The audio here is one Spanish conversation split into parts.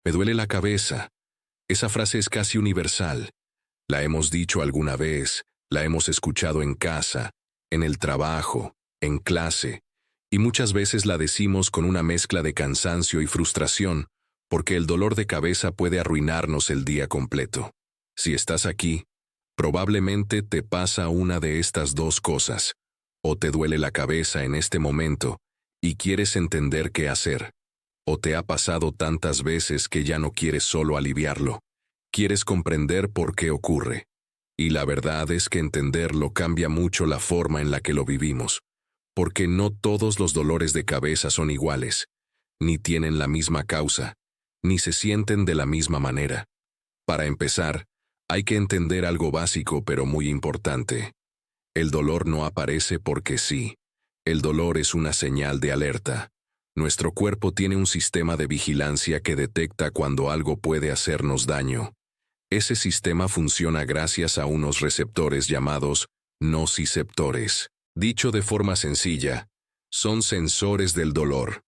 Me duele la cabeza. Esa frase es casi universal. La hemos dicho alguna vez, la hemos escuchado en casa, en el trabajo, en clase, y muchas veces la decimos con una mezcla de cansancio y frustración, porque el dolor de cabeza puede arruinarnos el día completo. Si estás aquí, probablemente te pasa una de estas dos cosas. O te duele la cabeza en este momento y quieres entender qué hacer. O te ha pasado tantas veces que ya no quieres solo aliviarlo. Quieres comprender por qué ocurre. Y la verdad es que entenderlo cambia mucho la forma en la que lo vivimos. Porque no todos los dolores de cabeza son iguales, ni tienen la misma causa, ni se sienten de la misma manera. Para empezar, hay que entender algo básico pero muy importante. El dolor no aparece porque sí. El dolor es una señal de alerta. Nuestro cuerpo tiene un sistema de vigilancia que detecta cuando algo puede hacernos daño. Ese sistema funciona gracias a unos receptores llamados nociceptores. Dicho de forma sencilla, son sensores del dolor.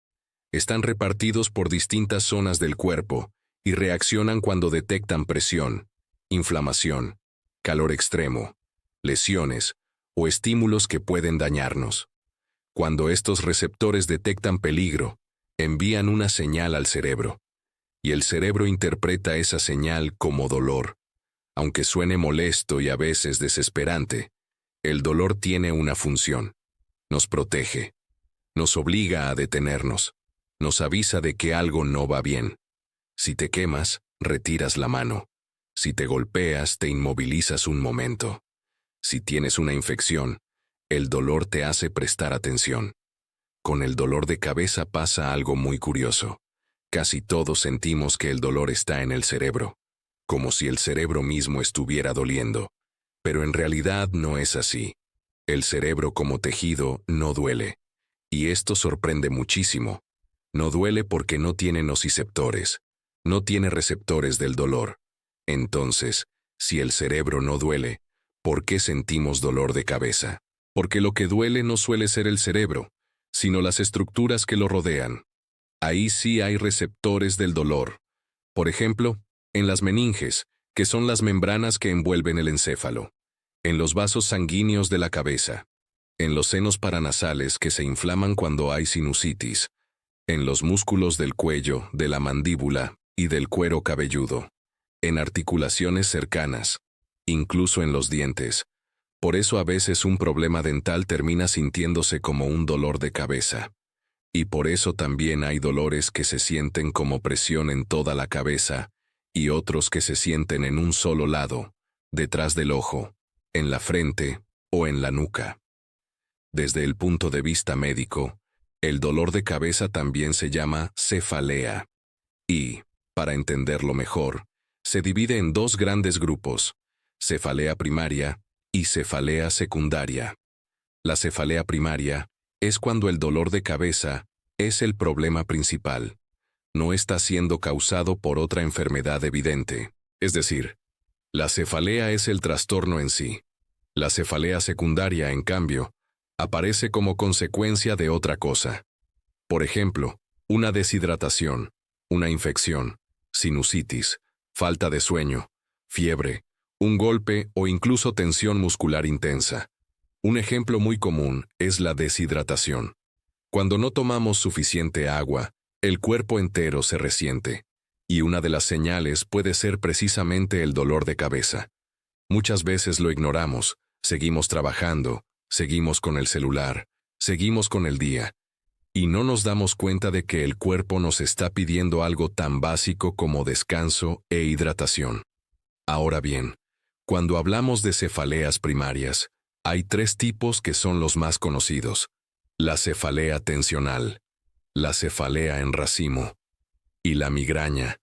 Están repartidos por distintas zonas del cuerpo y reaccionan cuando detectan presión, inflamación, calor extremo, lesiones o estímulos que pueden dañarnos. Cuando estos receptores detectan peligro, envían una señal al cerebro, y el cerebro interpreta esa señal como dolor. Aunque suene molesto y a veces desesperante, el dolor tiene una función. Nos protege, nos obliga a detenernos, nos avisa de que algo no va bien. Si te quemas, retiras la mano. Si te golpeas, te inmovilizas un momento. Si tienes una infección, el dolor te hace prestar atención. Con el dolor de cabeza pasa algo muy curioso. Casi todos sentimos que el dolor está en el cerebro, como si el cerebro mismo estuviera doliendo. Pero en realidad no es así. El cerebro como tejido no duele. Y esto sorprende muchísimo. No duele porque no tiene nociceptores. No tiene receptores del dolor. Entonces, si el cerebro no duele, ¿por qué sentimos dolor de cabeza? Porque lo que duele no suele ser el cerebro, sino las estructuras que lo rodean. Ahí sí hay receptores del dolor. Por ejemplo, en las meninges, que son las membranas que envuelven el encéfalo. En los vasos sanguíneos de la cabeza. En los senos paranasales que se inflaman cuando hay sinusitis. En los músculos del cuello, de la mandíbula y del cuero cabelludo. En articulaciones cercanas. Incluso en los dientes. Por eso a veces un problema dental termina sintiéndose como un dolor de cabeza. Y por eso también hay dolores que se sienten como presión en toda la cabeza, y otros que se sienten en un solo lado, detrás del ojo, en la frente o en la nuca. Desde el punto de vista médico, el dolor de cabeza también se llama cefalea. Y, para entenderlo mejor, se divide en dos grandes grupos, cefalea primaria y cefalea secundaria. La cefalea primaria es cuando el dolor de cabeza es el problema principal. No está siendo causado por otra enfermedad evidente. Es decir, la cefalea es el trastorno en sí. La cefalea secundaria, en cambio, aparece como consecuencia de otra cosa. Por ejemplo, una deshidratación, una infección, sinusitis, falta de sueño, fiebre, un golpe o incluso tensión muscular intensa. Un ejemplo muy común es la deshidratación. Cuando no tomamos suficiente agua, el cuerpo entero se resiente, y una de las señales puede ser precisamente el dolor de cabeza. Muchas veces lo ignoramos, seguimos trabajando, seguimos con el celular, seguimos con el día, y no nos damos cuenta de que el cuerpo nos está pidiendo algo tan básico como descanso e hidratación. Ahora bien, cuando hablamos de cefaleas primarias, hay tres tipos que son los más conocidos: la cefalea tensional, la cefalea en racimo y la migraña.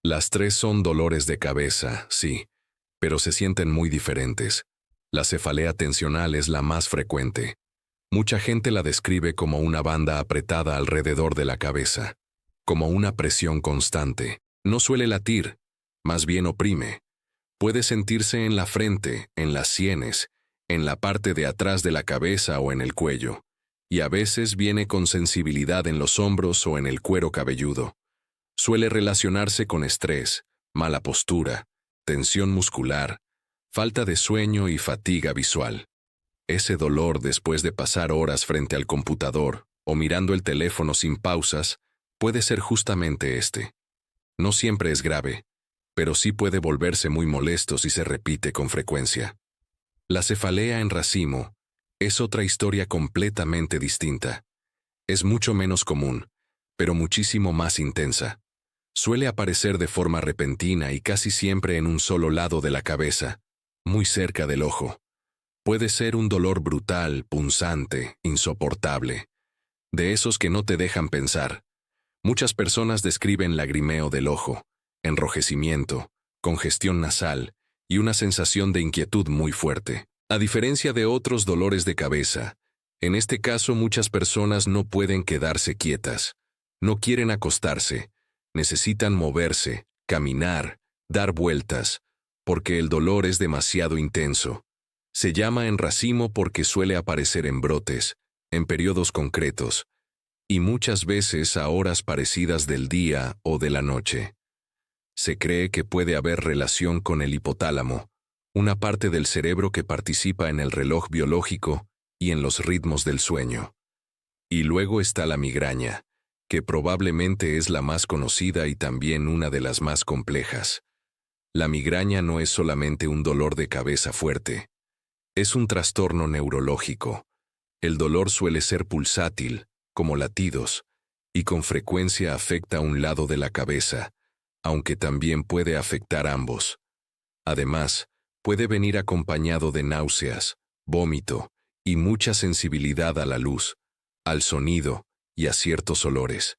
Las tres son dolores de cabeza, sí, pero se sienten muy diferentes. La cefalea tensional es la más frecuente. Mucha gente la describe como una banda apretada alrededor de la cabeza, como una presión constante. No suele latir, más bien oprime. Puede sentirse en la frente, en las sienes, en la parte de atrás de la cabeza o en el cuello, y a veces viene con sensibilidad en los hombros o en el cuero cabelludo. Suele relacionarse con estrés, mala postura, tensión muscular, falta de sueño y fatiga visual. Ese dolor después de pasar horas frente al computador o mirando el teléfono sin pausas puede ser justamente este. No siempre es grave, pero sí puede volverse muy molesto si se repite con frecuencia. La cefalea en racimo es otra historia completamente distinta. Es mucho menos común, pero muchísimo más intensa. Suele aparecer de forma repentina y casi siempre en un solo lado de la cabeza, muy cerca del ojo. Puede ser un dolor brutal, punzante, insoportable, de esos que no te dejan pensar. Muchas personas describen lagrimeo del ojo, enrojecimiento, congestión nasal y una sensación de inquietud muy fuerte. A diferencia de otros dolores de cabeza, en este caso muchas personas no pueden quedarse quietas, no quieren acostarse, necesitan moverse, caminar, dar vueltas, porque el dolor es demasiado intenso. Se llama en racimo porque suele aparecer en brotes, en periodos concretos, y muchas veces a horas parecidas del día o de la noche. Se cree que puede haber relación con el hipotálamo, una parte del cerebro que participa en el reloj biológico y en los ritmos del sueño. Y luego está la migraña, que probablemente es la más conocida y también una de las más complejas. La migraña no es solamente un dolor de cabeza fuerte, es un trastorno neurológico. El dolor suele ser pulsátil, como latidos, y con frecuencia afecta a un lado de la cabeza, aunque también puede afectar ambos. Además, puede venir acompañado de náuseas, vómito y mucha sensibilidad a la luz, al sonido y a ciertos olores.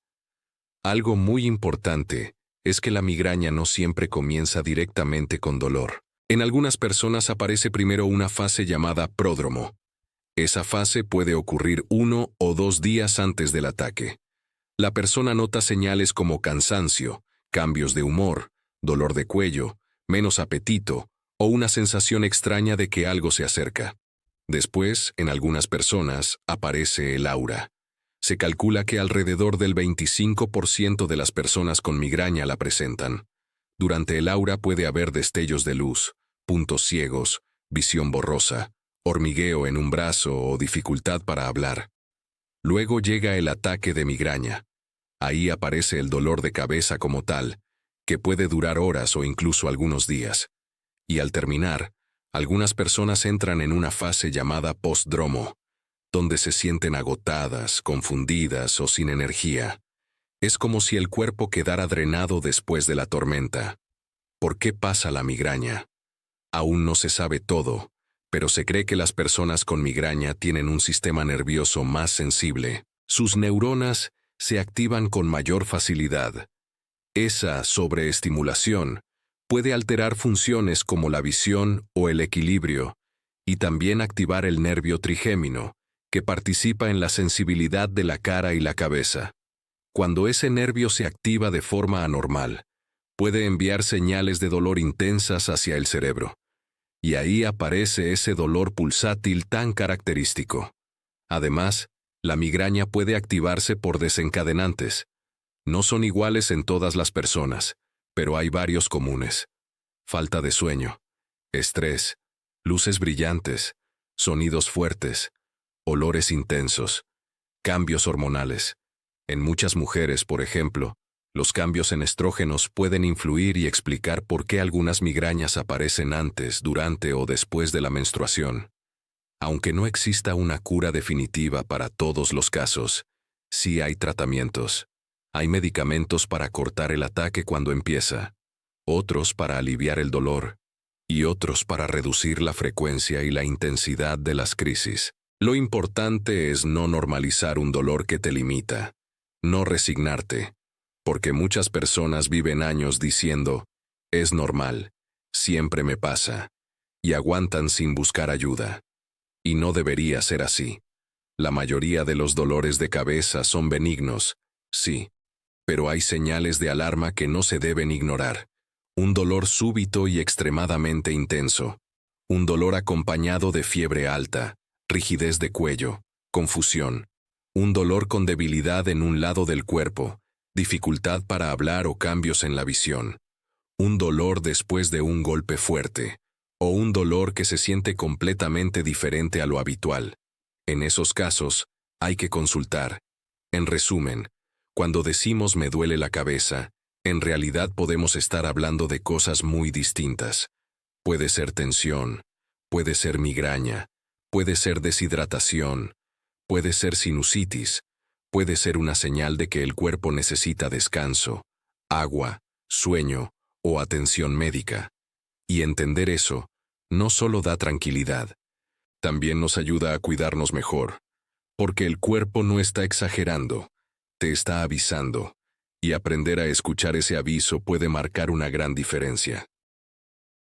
Algo muy importante es que la migraña no siempre comienza directamente con dolor. En algunas personas aparece primero una fase llamada pródromo. Esa fase puede ocurrir 1 o 2 días antes del ataque. La persona nota señales como cansancio, cambios de humor, dolor de cuello, menos apetito o una sensación extraña de que algo se acerca. Después, en algunas personas, aparece el aura. Se calcula que alrededor del 25% de las personas con migraña la presentan. Durante el aura puede haber destellos de luz, puntos ciegos, visión borrosa, hormigueo en un brazo o dificultad para hablar. Luego llega el ataque de migraña. Ahí aparece el dolor de cabeza como tal, que puede durar horas o incluso algunos días. Y al terminar, algunas personas entran en una fase llamada postdromo, donde se sienten agotadas, confundidas o sin energía. Es como si el cuerpo quedara drenado después de la tormenta. ¿Por qué pasa la migraña? Aún no se sabe todo, pero se cree que las personas con migraña tienen un sistema nervioso más sensible. Sus neuronas se activan con mayor facilidad. Esa sobreestimulación puede alterar funciones como la visión o el equilibrio, y también activar el nervio trigémino, que participa en la sensibilidad de la cara y la cabeza. Cuando ese nervio se activa de forma anormal, puede enviar señales de dolor intensas hacia el cerebro. Y ahí aparece ese dolor pulsátil tan característico. Además, la migraña puede activarse por desencadenantes. No son iguales en todas las personas, pero hay varios comunes. Falta de sueño, estrés, luces brillantes, sonidos fuertes, olores intensos, cambios hormonales. En muchas mujeres, por ejemplo, los cambios en estrógenos pueden influir y explicar por qué algunas migrañas aparecen antes, durante o después de la menstruación. Aunque no exista una cura definitiva para todos los casos, sí hay tratamientos. Hay medicamentos para cortar el ataque cuando empieza, otros para aliviar el dolor, y otros para reducir la frecuencia y la intensidad de las crisis. Lo importante es no normalizar un dolor que te limita, no resignarte, porque muchas personas viven años diciendo, es normal, siempre me pasa, y aguantan sin buscar ayuda. Y no debería ser así. La mayoría de los dolores de cabeza son benignos, sí, pero hay señales de alarma que no se deben ignorar. Un dolor súbito y extremadamente intenso. Un dolor acompañado de fiebre alta, rigidez de cuello, confusión. Un dolor con debilidad en un lado del cuerpo, dificultad para hablar o cambios en la visión, un dolor después de un golpe fuerte, o un dolor que se siente completamente diferente a lo habitual. En esos casos, hay que consultar. En resumen, cuando decimos me duele la cabeza, en realidad podemos estar hablando de cosas muy distintas. Puede ser tensión, puede ser migraña, puede ser deshidratación, puede ser sinusitis, puede ser una señal de que el cuerpo necesita descanso, agua, sueño o atención médica. Y entender eso no solo da tranquilidad, también nos ayuda a cuidarnos mejor, porque el cuerpo no está exagerando, te está avisando, y aprender a escuchar ese aviso puede marcar una gran diferencia.